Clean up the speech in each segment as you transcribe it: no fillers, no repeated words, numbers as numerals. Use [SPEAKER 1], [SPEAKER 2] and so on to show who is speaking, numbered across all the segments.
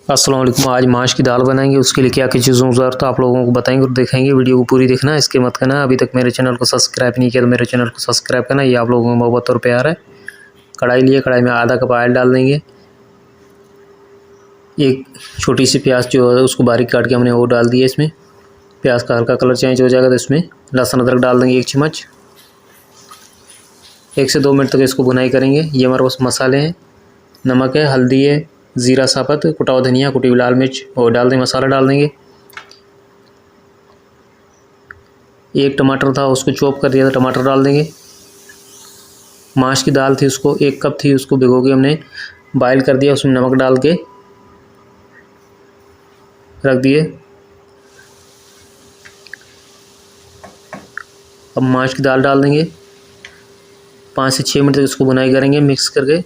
[SPEAKER 1] अस्सलाम वालेकुम। आज माश की दाल बनाएंगे। उसके लिए क्या क्या चीज़ों की ज़रूरत है आप लोगों को बताएंगे और दिखाएंगे। वीडियो को पूरी देखना, इसके मत करना। अभी तक मेरे चैनल को सब्सक्राइब नहीं किया तो मेरे चैनल को सब्सक्राइब करना। ये आप लोगों को मोहब्बत और प्यार है। कढ़ाई लिए, कढ़ाई में आधा कप ऑयल डाल देंगे। एक छोटी सी प्याज जो है उसको बारीक काट के हमने वो डाल दिया इसमें। प्याज का हल्का कलर चेंज हो जाएगा तो इसमें लहसुन अदरक डाल देंगे 1 चम्मच। 1 से 2 मिनट तक इसको भुनाई करेंगे। ये हमारे पास मसाले हैं, नमक है, हल्दी है, ज़ीरा साबुत, कुटा हुआ धनिया, कुटी हुई लाल मिर्च और डाल देंगे। मसाला डाल देंगे। 1 टमाटर था उसको चॉप कर दिया था, टमाटर डाल देंगे। माश की दाल थी उसको 1 कप थी, उसको भिगो के हमने बॉयल कर दिया। उसमें नमक डाल के रख दिए। अब माश की दाल डाल देंगे। 5 से 6 मिनट तक इसको भुनाई करेंगे मिक्स करके।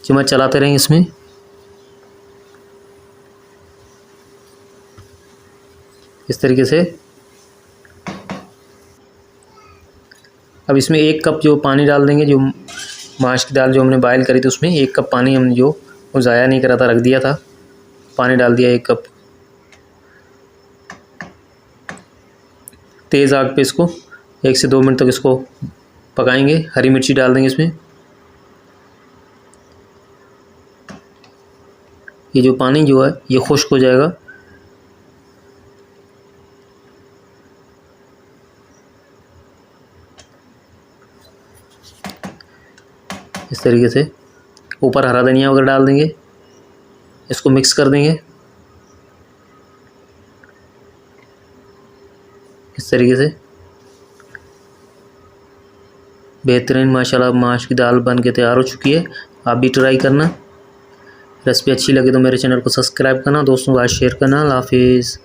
[SPEAKER 1] चम्मच चलाते रहेंगे इसमें। इस तरीके से। अब इसमें 1 कप जो पानी डाल देंगे। जो माश की दाल जो हमने बॉयल करी थी उसमें 1 कप पानी हमने जो वो ज़ाया नहीं करा था, रख दिया था, पानी डाल दिया 1 कप। तेज़ आग पे इसको 1 से 2 मिनट तक इसको पकाएंगे। हरी मिर्ची डाल देंगे इसमें। ये जो पानी जो है ये खुश्क हो जाएगा। इस तरीके से ऊपर हरा धनिया वगैरह डाल देंगे। इसको मिक्स कर देंगे इस तरीके से। बेहतरीन माशाल्लाह माश की दाल बन के तैयार हो चुकी है। आप भी ट्राई करना। रेसिपी अच्छी लगे तो मेरे चैनल को सब्सक्राइब करना, दोस्तों को शेयर करना। अल्लाह हाफिज़।